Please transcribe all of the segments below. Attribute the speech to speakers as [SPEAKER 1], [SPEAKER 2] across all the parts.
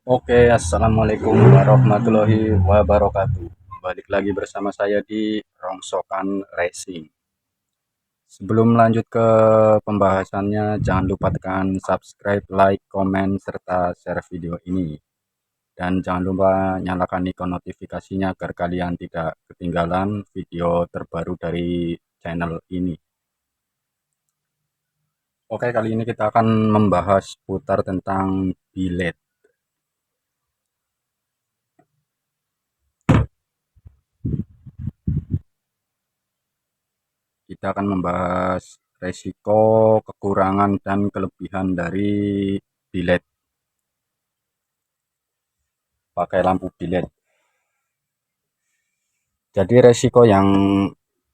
[SPEAKER 1] Oke, assalamualaikum warahmatullahi wabarakatuh. Balik lagi bersama saya di Rongsokan Racing. Sebelum lanjut ke pembahasannya, jangan lupa tekan subscribe, like, komen, serta share video ini. Dan jangan lupa nyalakan ikon notifikasinya agar kalian tidak ketinggalan video terbaru dari channel ini. Oke, kali ini kita akan membahas putar tentang bilet. Kita akan membahas resiko, kekurangan, dan kelebihan dari bilet pakai lampu bilet. Jadi resiko yang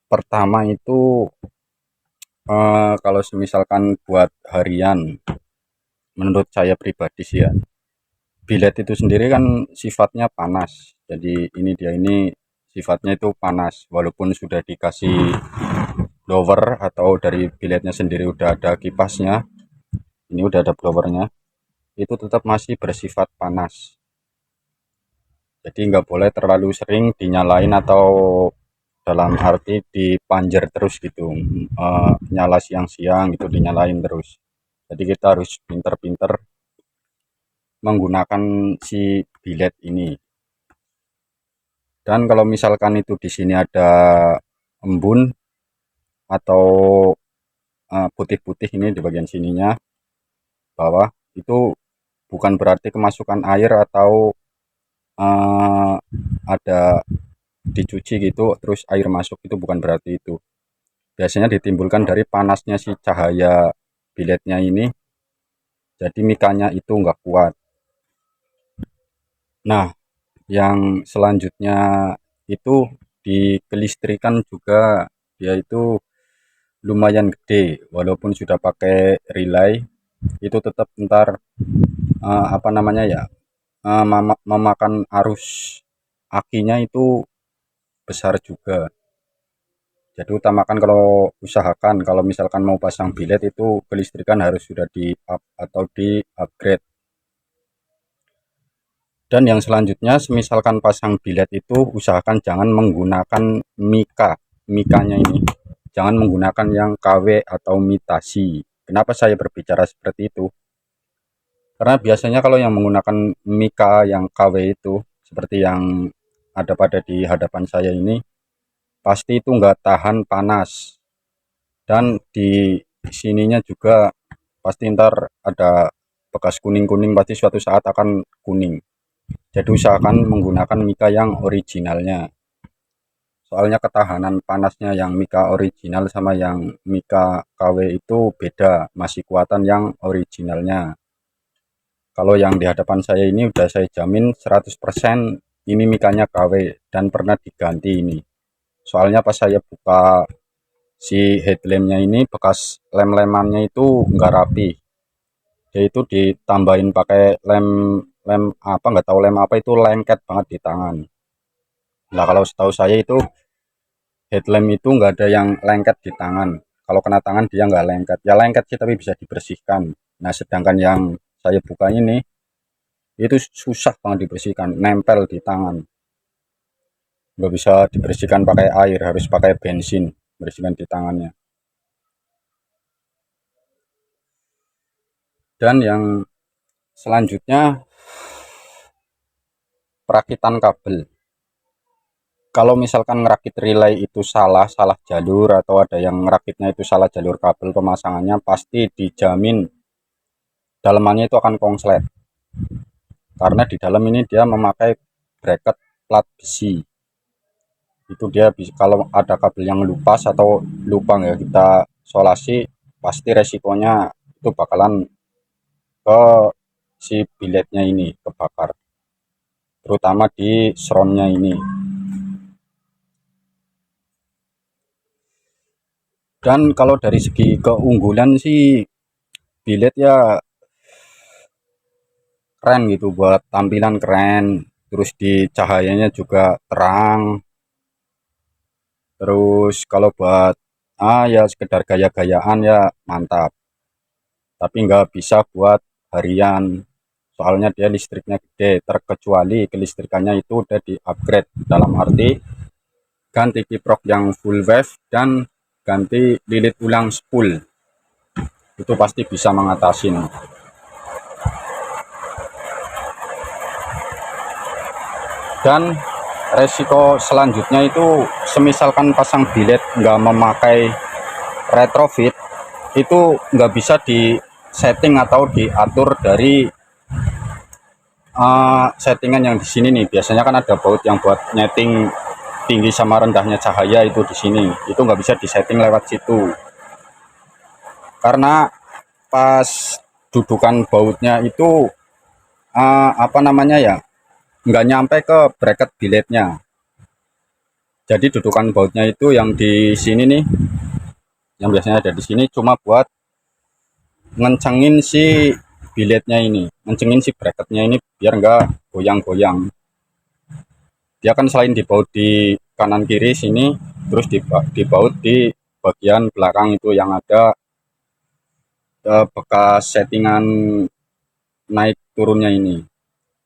[SPEAKER 1] pertama itu kalau misalkan buat harian, menurut saya pribadi sih ya, bilet itu sendiri kan sifatnya panas. Jadi ini sifatnya itu panas, walaupun sudah dikasih blower atau dari biletnya sendiri udah ada kipasnya, ini udah ada blowernya, itu tetap masih bersifat panas. Jadi nggak boleh terlalu sering dinyalain atau dalam arti dipanjer terus gitu, nyala siang-siang gitu dinyalain terus. Jadi kita harus pinter-pinter menggunakan si bilet ini. Dan kalau misalkan itu di sini ada embun atau putih-putih ini di bagian sininya bawah, itu bukan berarti kemasukan air atau eh, ada dicuci gitu terus air masuk, itu bukan berarti itu. Biasanya ditimbulkan dari panasnya si cahaya biletnya ini, jadi mikanya itu nggak kuat. Nah, yang selanjutnya itu di kelistrikan juga, dia itu lumayan gede, walaupun sudah pakai relay itu tetap ntar apa namanya ya, memakan arus akinya itu besar juga. Jadi utamakan, kalau usahakan kalau misalkan mau pasang bilet itu kelistrikan harus sudah di up atau di upgrade. Dan yang selanjutnya, misalkan pasang bilet itu usahakan jangan menggunakan mikanya ini. Jangan menggunakan yang KW atau mitasi. Kenapa saya berbicara seperti itu? Karena biasanya kalau yang menggunakan mika yang KW itu, seperti yang ada pada di hadapan saya ini, pasti itu nggak tahan panas. Dan di sininya juga pasti ntar ada bekas kuning-kuning, pasti suatu saat akan kuning. Jadi usahakan menggunakan mika yang originalnya. Soalnya ketahanan panasnya yang mika original sama yang mika KW itu beda, masih kuatan yang originalnya. Kalau yang di hadapan saya ini udah saya jamin 100% ini mikanya KW dan pernah diganti ini. Soalnya pas saya buka si headlampnya ini, bekas lem-lemannya itu nggak rapi. Dia itu ditambahin pakai lem lem apa, nggak tahu lem apa, itu lengket banget di tangan. Nah, kalau setahu saya itu headlamp itu nggak ada yang lengket di tangan. Kalau kena tangan dia nggak lengket. Ya lengket sih tapi bisa dibersihkan. Nah, sedangkan yang saya buka ini itu susah banget dibersihkan, nempel di tangan. Nggak bisa dibersihkan pakai air, harus pakai bensin bersihkan di tangannya. Dan yang selanjutnya, perakitan kabel. Kalau misalkan ngerakit relay itu salah jalur, atau ada yang ngerakitnya itu salah jalur kabel pemasangannya, pasti dijamin dalamannya itu akan konslet. Karena di dalam ini dia memakai bracket plat besi. Itu dia bisa, kalau ada kabel yang lupas atau lubang ya kita solasi, pasti resikonya itu bakalan ke si biletnya ini kebakar, terutama di sronnya ini. Dan kalau dari segi keunggulan sih, bilet ya keren gitu, buat tampilan keren, terus di cahayanya juga terang. Terus kalau buat ya sekedar gaya-gayaan ya mantap, tapi nggak bisa buat harian. soalnya dia listriknya gede, terkecuali kelistrikannya itu udah di upgrade, dalam arti ganti kiprok yang full wave dan ganti lilit ulang spool, itu pasti bisa mengatasi. Dan resiko selanjutnya itu semisalkan pasang bilet nggak memakai retrofit, itu nggak bisa di setting atau diatur dari settingan yang di sini nih. Biasanya kan ada baut yang buat nyeting tinggi sama rendahnya cahaya, itu di sini itu nggak bisa disetting lewat situ, karena pas dudukan bautnya itu apa namanya ya, nggak nyampe ke bracket biletnya. Jadi dudukan bautnya itu yang di sini nih, yang biasanya ada di sini cuma buat ngencengin si biletnya ini, ngencengin si bracketnya ini biar nggak goyang-goyang. Dia kan selain dibaut di kanan kiri sini, terus dibaut di bagian belakang itu yang ada bekas settingan naik turunnya ini.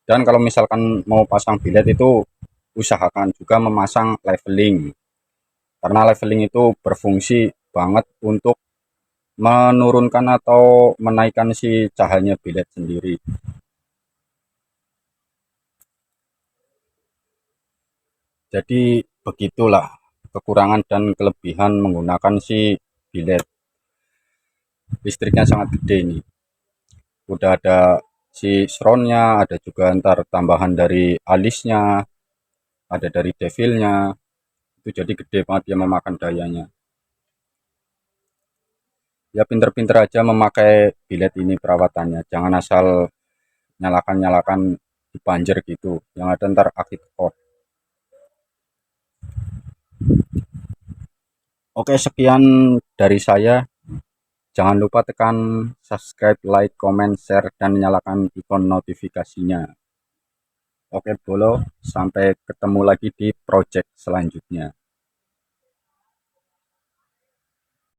[SPEAKER 1] Dan kalau misalkan mau pasang bilet itu usahakan juga memasang leveling, karena leveling itu berfungsi banget untuk menurunkan atau menaikkan si cahayanya bilet sendiri. Jadi begitulah kekurangan dan kelebihan menggunakan si bilet. Listriknya sangat gede ini. Udah ada si sronnya, ada juga ntar tambahan dari alisnya, ada dari devilnya. Itu jadi gede banget dia memakan dayanya. Ya pinter-pinter aja memakai bilet ini perawatannya. Jangan asal nyalakan-nyalakan di banjir gitu. Yang ada ntar aktif kok. Oke, sekian dari saya. Jangan lupa tekan subscribe, like, comment, share, dan nyalakan ikon notifikasinya. Oke, Bolo. Sampai ketemu lagi di project selanjutnya.